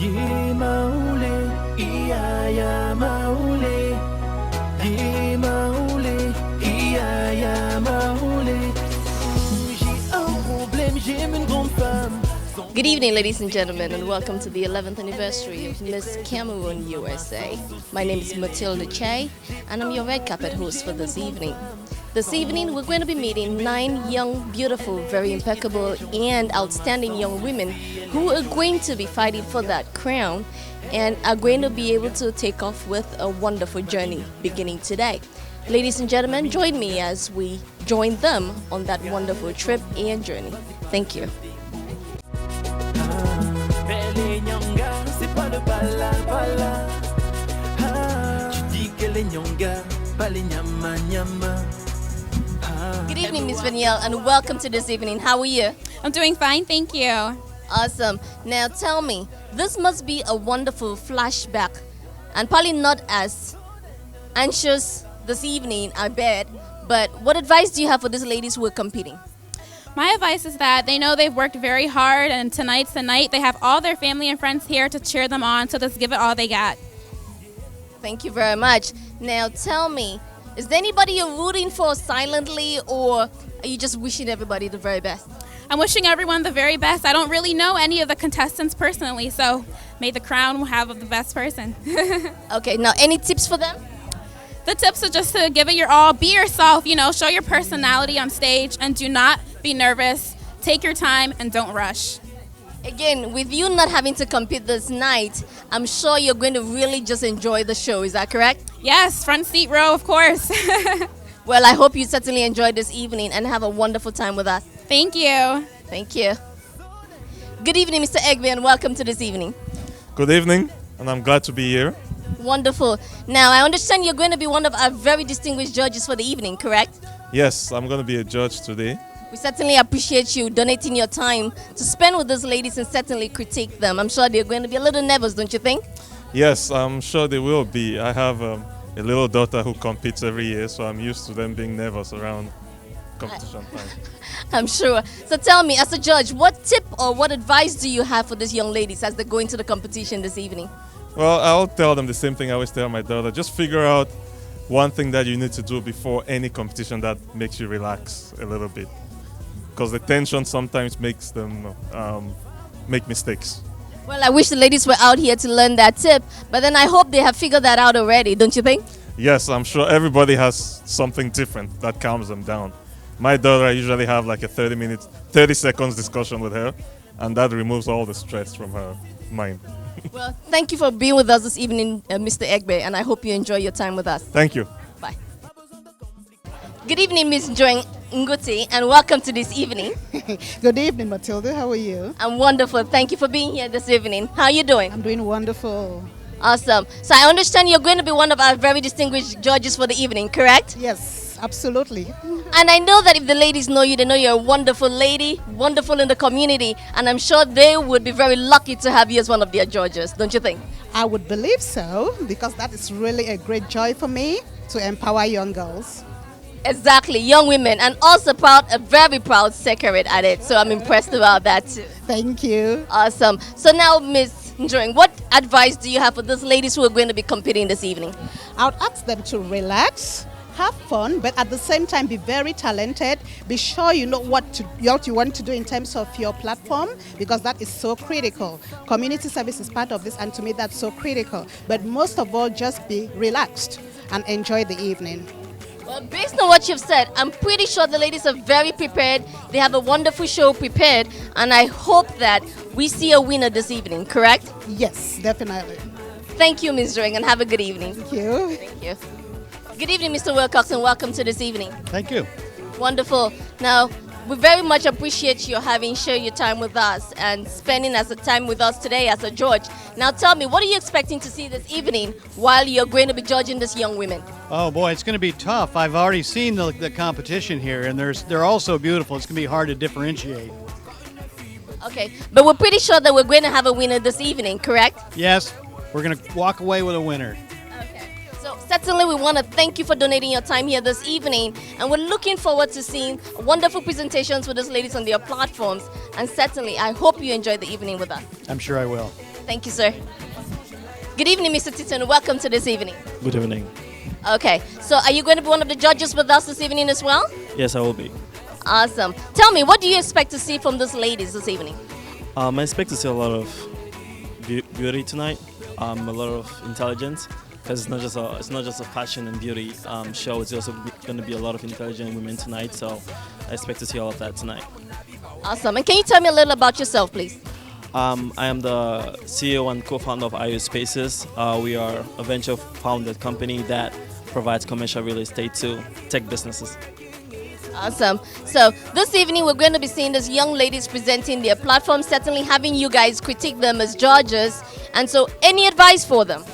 Ye maule, iya ya maule. Ye maule, iya ya maule. J'ai un problème, j'aime une grande femme. Good evening, ladies and gentlemen, and welcome to the 11th anniversary of Miss Cameroon, USA. My name is Matilda, and I'm your red carpet host for this evening. This evening, we're going to be meeting 9 young, beautiful, very impeccable, and outstanding young women who are going to be fighting for that crown and are going to be able to take off with a wonderful journey beginning today. Ladies and gentlemen, join me as we join them on that wonderful trip and journey. Thank you. Les nyongas, c'est pas le bala bala. Tu dis que les nyongas, pas les nyama nyama. Good evening, Miss Vanielle, and welcome to this evening. How are you? I'm doing fine, thank you. Awesome. Now tell me, this must be a wonderful flashback, and probably not as anxious this evening, I bet. But what advice do you have for these ladies who are competing? My advice is that they know they've worked very hard, and tonight's the night. They have all their family and friends here to cheer them on, so just give it all they got. Thank you very much. Now tell me, is there anybody you're rooting for silently, or are you just wishing everybody the very best? I'm wishing everyone the very best. I don't really know any of the contestants personally, so may the crown have the best person. Okay, now any tips for them? The tips are just to give it your all, be yourself, show your personality on stage, and do not be nervous. Take your time and don't rush. Again, with you not having to compete this night, I'm sure you're going to really just enjoy the show. Is that correct? Yes, front seat row, of course. Well, I hope you certainly enjoyed this evening and have a wonderful time with us. Thank you. Thank you. Good evening, Mr. Egbe, and welcome to this evening. Good evening, and I'm glad to be here. Wonderful. Now, I understand you're going to be one of our very distinguished judges for the evening, correct? Yes, I'm going to be a judge today. We certainly appreciate you donating your time to spend with those ladies and certainly critique them. I'm sure they're going to be a little nervous, don't you think? Yes, I'm sure they will be. I have a little daughter who competes every year, so I'm used to them being nervous around competition time. I'm sure. So tell me, as a judge, what tip or what advice do you have for these young ladies as they go into the competition this evening? Well, I'll tell them the same thing I always tell my daughter. Just figure out one thing that you need to do before any competition that makes you relax a little bit. Because the tension sometimes makes them make mistakes. Well, I wish the ladies were out here to learn that tip, but then I hope they have figured that out already, don't you think? Yes, I'm sure everybody has something different that calms them down. My daughter, I usually have like a 30 seconds discussion with her, and that removes all the stress from her mind. Well, thank you for being with us this evening, Mr. Egbe, and I hope you enjoy your time with us. Thank you. Bye. Good evening, Ms. Joy Nguti, and welcome to this evening. Good evening, Matilda. How are you? I'm wonderful. Thank you for being here this evening. How are you doing? I'm doing wonderful. Awesome. So I understand you're going to be one of our very distinguished judges for the evening, correct? Yes, absolutely. And I know that if the ladies know you, they know you're a wonderful lady, wonderful in the community, and I'm sure they would be very lucky to have you as one of their judges, don't you think? I would believe so, because that is really a great joy for me to empower young girls. Exactly, young women, and also proud, a very proud secretary at it. So I'm impressed about that too. Thank you. Awesome. So now, Miss Njoing, what advice do you have for those ladies who are going to be competing this evening? I would ask them to relax, have fun, but at the same time be very talented. Be sure you know what you want to do in terms of your platform, because that is so critical. Community service is part of this, and to me that's so critical. But most of all, just be relaxed and enjoy the evening. Well, based on what you've said, I'm pretty sure the ladies are very prepared. They have a wonderful show prepared, and I hope that we see a winner this evening, correct? Yes, definitely. Thank you, Ms. Joing, and have a good evening. Thank you. Thank you. Good evening, Mr. Wilcox, and welcome to this evening. Thank you. Wonderful. Now, we very much appreciate you having shared your time with us and spending as a time with us today as a judge. Now tell me, what are you expecting to see this evening while you're going to be judging these young women? Oh boy, it's going to be tough. I've already seen the competition here, and they're all so beautiful. It's going to be hard to differentiate. Okay, but we're pretty sure that we're going to have a winner this evening, correct? Yes, we're going to walk away with a winner. Okay. So certainly we want to thank you for donating your time here this evening, and we're looking forward to seeing wonderful presentations with those ladies on their platforms, and certainly I hope you enjoyed the evening with us. I'm sure I will. Thank you, sir. Good evening, Mr. Titon. Welcome to this evening. Good evening. Okay, so are you going to be one of the judges with us this evening as well? Yes, I will be. Awesome. Tell me, what do you expect to see from these ladies this evening? I expect to see a lot of beauty tonight, a lot of intelligence, because it's not just a fashion and beauty show. It's also going to be a lot of intelligent women tonight. So I expect to see all of that tonight. Awesome. And can you tell me a little about yourself, please? I am the CEO and co-founder of IO Spaces. We are a venture-founded company that provides commercial real estate to tech businesses. Awesome. So this evening we're going to be seeing these young ladies presenting their platform, certainly having you guys critique them as judges. And so any advice for them?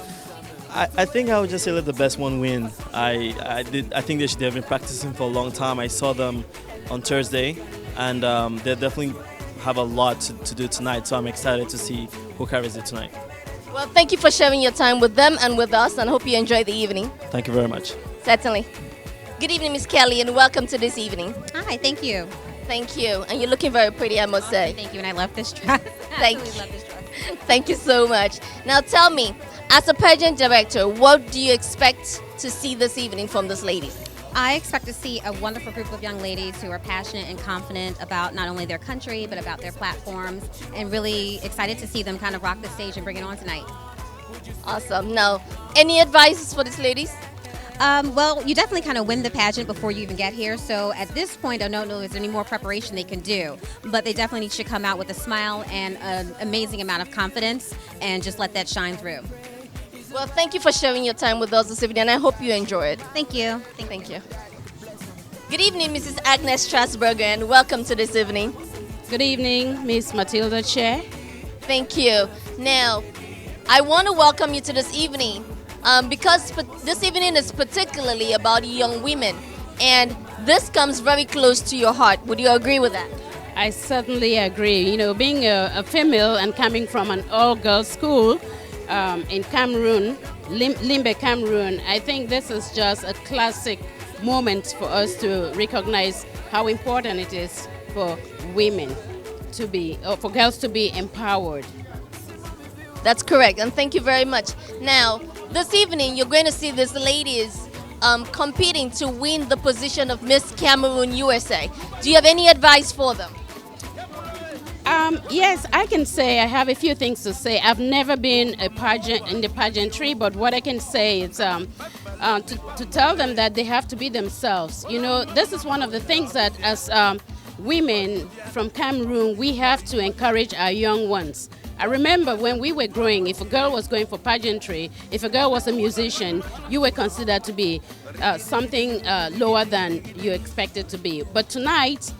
I think I would just say let the best one win. I think they should have been practicing for a long time. I saw them on Thursday, and they definitely have a lot to do tonight. So I'm excited to see who carries it tonight. Well, thank you for sharing your time with them and with us, and hope you enjoy the evening. Thank you very much. Certainly. Good evening, Miss Kelly, and welcome to this evening. Hi, thank you. Thank you. And you're looking very pretty, I must say. Thank you, and I love this dress. Thank I you. love this dress. Thank you so much. Now tell me, as a pageant director, what do you expect to see this evening from this ladies? I expect to see a wonderful group of young ladies who are passionate and confident about not only their country, but about their platforms, and really excited to see them kind of rock the stage and bring it on tonight. Awesome. Now, any advice for these ladies? Well, you definitely kind of win the pageant before you even get here. So at this point, I don't know if there's any more preparation they can do. But they definitely should come out with a smile and an amazing amount of confidence and just let that shine through. Well, thank you for sharing your time with us this evening, and I hope you enjoy it. Thank you. Thank you. Good evening, Mrs. Agnes Strasberger, and welcome to this evening. Good evening, Miss Matilda Chair. Thank you. Now, I want to welcome you to this evening because this evening is particularly about young women, and this comes very close to your heart. Would you agree with that? I certainly agree. You know, being a female and coming from an all-girls school in Cameroon, Limbe, Cameroon, I think this is just a classic moment for us to recognize how important it is for women to be, or for girls to be empowered. That's correct, and thank you very much. Now, this evening, you're going to see these ladies competing to win the position of Miss Cameroon USA. Do you have any advice for them? Yes, I can say I have a few things to say. I've never been a pageant in the pageantry, but what I can say is to tell them that they have to be themselves. You know, this is one of the things that as women from Cameroon, we have to encourage our young ones. I remember when we were growing, if a girl was going for pageantry, if a girl was a musician, you were considered to be something lower than you expected to be. But tonight,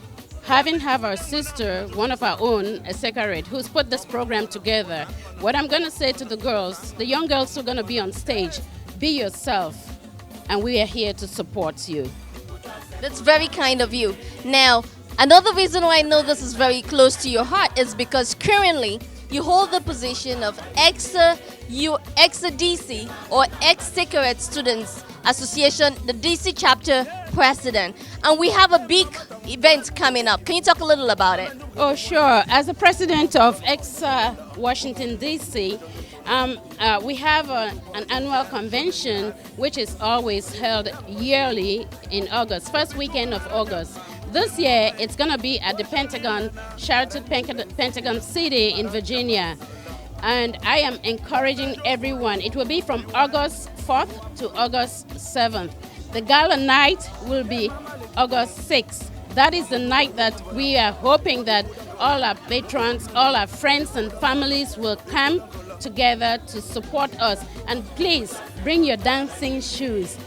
have our sister, one of our own, a Sekaret, who's put this program together, what I'm going to say to the girls, the young girls who are going to be on stage, be yourself, and we are here to support you. That's very kind of you. Now, another reason why I know this is very close to your heart is because currently you hold the position of ex-DC or ex-Sekaret Students Association, the DC chapter president. And we have a big event coming up. Can you talk a little about it? Oh, sure. As the president of ex-Washington, D.C., we have an annual convention which is always held yearly in August, first weekend of August. This year, it's going to be at the Pentagon, Sheraton Pentagon City in Virginia. And I am encouraging everyone. It will be from August 4th to August 7th. The gala night will be August 6th. That is the night that we are hoping that all our patrons, all our friends and families will come together to support us. And please bring your dancing shoes.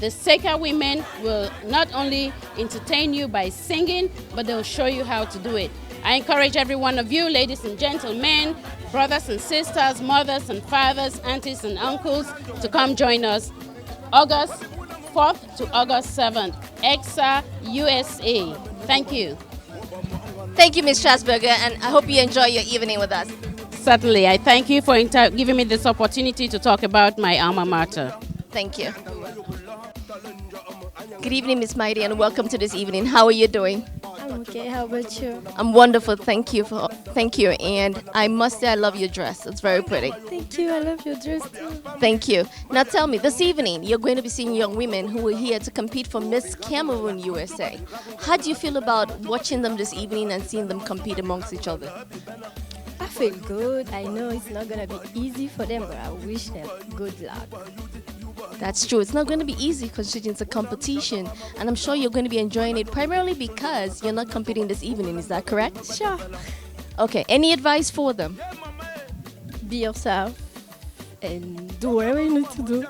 The Seka women will not only entertain you by singing, but they'll show you how to do it. I encourage every one of you, ladies and gentlemen, brothers and sisters, mothers and fathers, aunties and uncles, to come join us August 4th to August 7th, EXA USA. Thank you. Thank you, Ms. Strasberger, and I hope you enjoy your evening with us. Certainly. I thank you for giving me this opportunity to talk about my alma mater. Thank you. Good evening, Ms. Mighty, and welcome to this evening. How are you doing? I'm Okay, how about you? I'm wonderful. Thank you. And I must say I love your dress. It's very pretty. Thank you. I love your dress too. Thank you. Now tell me, this evening you're going to be seeing young women who are here to compete for Miss Cameroon USA. How do you feel about watching them this evening and seeing them compete amongst each other? I feel good. I know it's not gonna be easy for them, but I wish them good luck. That's true. It's not going to be easy because it's a competition, and I'm sure you're going to be enjoying it primarily because you're not competing this evening. Is that correct? Sure. Okay. Any advice for them? Be yourself and do whatever you need to do.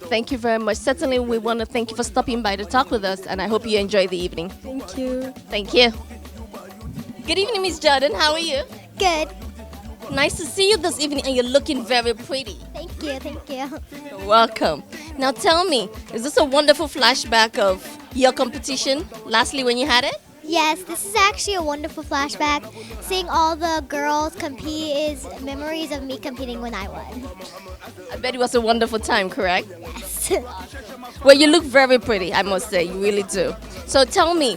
Thank you very much. Certainly, we want to thank you for stopping by to talk with us, and I hope you enjoy the evening. Thank you. Thank you. Good evening, Miss Jordan. How are you? Good. Nice to see you this evening, and you're looking very pretty. Thank you, thank you. You're welcome. Now tell me, is this a wonderful flashback of your competition lastly when you had it? Yes, this is actually a wonderful flashback. Seeing all the girls compete is memories of me competing when I won. I bet it was a wonderful time, correct? Yes. Well, you look very pretty, I must say. You really do. So tell me,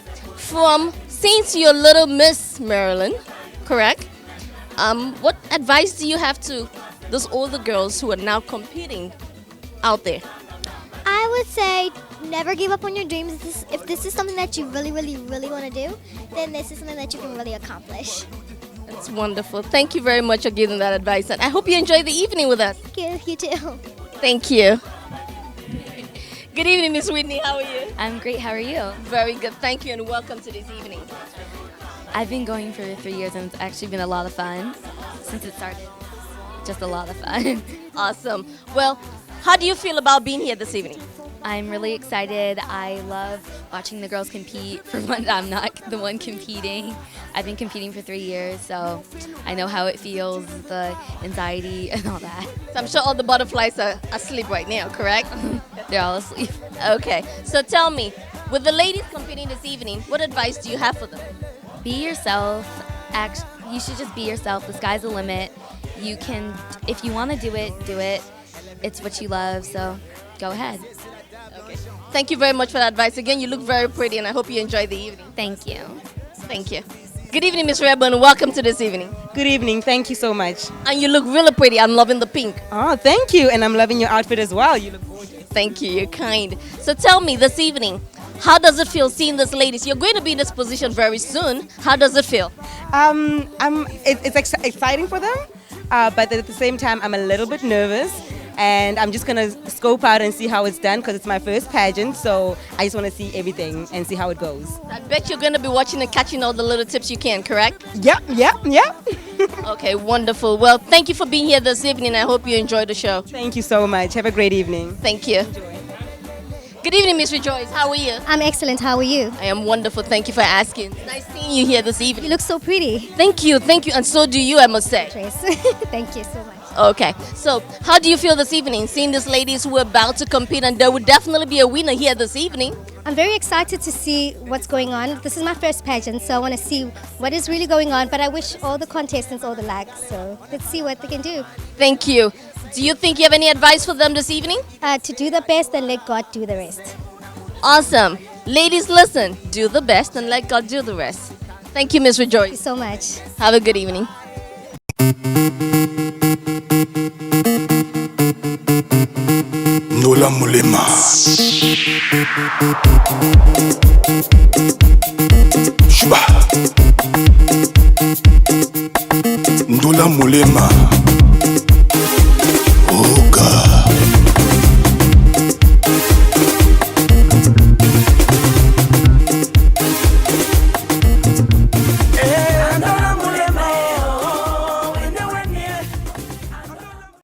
since you're little Miss Maryland, correct? What advice do you have to those older girls who are now competing out there? I would say never give up on your dreams. If this is something that you really, really, really want to do, then this is something that you can really accomplish. That's wonderful. Thank you very much for giving that advice, and I hope you enjoy the evening with us. Thank you, you too. Thank you. Good evening, Miss Whitney. How are you? I'm great. How are you? Very good. Thank you, and welcome to this evening. I've been going for 3 years, and it's actually been a lot of fun since it started. Just a lot of fun. Awesome. Well, how do you feel about being here this evening? I'm really excited. I love watching the girls compete. For one, I'm not the one competing. I've been competing for 3 years, so I know how it feels, the anxiety and all that. So I'm sure all the butterflies are asleep right now, correct? They're all asleep. Okay. So tell me, with the ladies competing this evening, what advice do you have for them? Be yourself. You should just be yourself. The sky's the limit. You can, if you want to do it, do it. It's what you love, so go ahead. Okay. Thank you very much for that advice. Again, you look very pretty, and I hope you enjoy the evening. Thank you. Thank you. Good evening, Miss Rebel. Welcome to this evening. Good evening. Thank you so much. And you look really pretty. I'm loving the pink. Oh, thank you. And I'm loving your outfit as well. You look gorgeous. Thank you. You're kind. So tell me this evening, how does it feel seeing these ladies? You're going to be in this position very soon. How does it feel? It's exciting for them, but at the same time, I'm a little bit nervous. And I'm just going to scope out and see how it's done because it's my first pageant. So I just want to see everything and see how it goes. I bet you're going to be watching and catching all the little tips you can, correct? Yep. Okay, wonderful. Well, thank you for being here this evening. I hope you enjoyed the show. Thank you so much. Have a great evening. Thank you. Good evening, Miss Rejoice. How are you? I'm excellent. How are you? I am wonderful. Thank you for asking. Nice seeing you here this evening. You look so pretty. Thank you. And so do you, I must say. Trace. Thank you so much. Okay, so how do you feel this evening, seeing these ladies who are about to compete, and there would definitely be a winner here this evening? I'm very excited to see what's going on. This is my first pageant, so I want to see what is really going on, but I wish all the contestants all the luck, so let's see what they can do. Thank you. Do you think you have any advice for them this evening? To do the best and let God do the rest. Awesome. Ladies, listen, do the best and let God do the rest. Thank you, Miss Rejoice. Thank you so much. Have a good evening. Ndola Mulema Shuba Ndola Mulema Oh God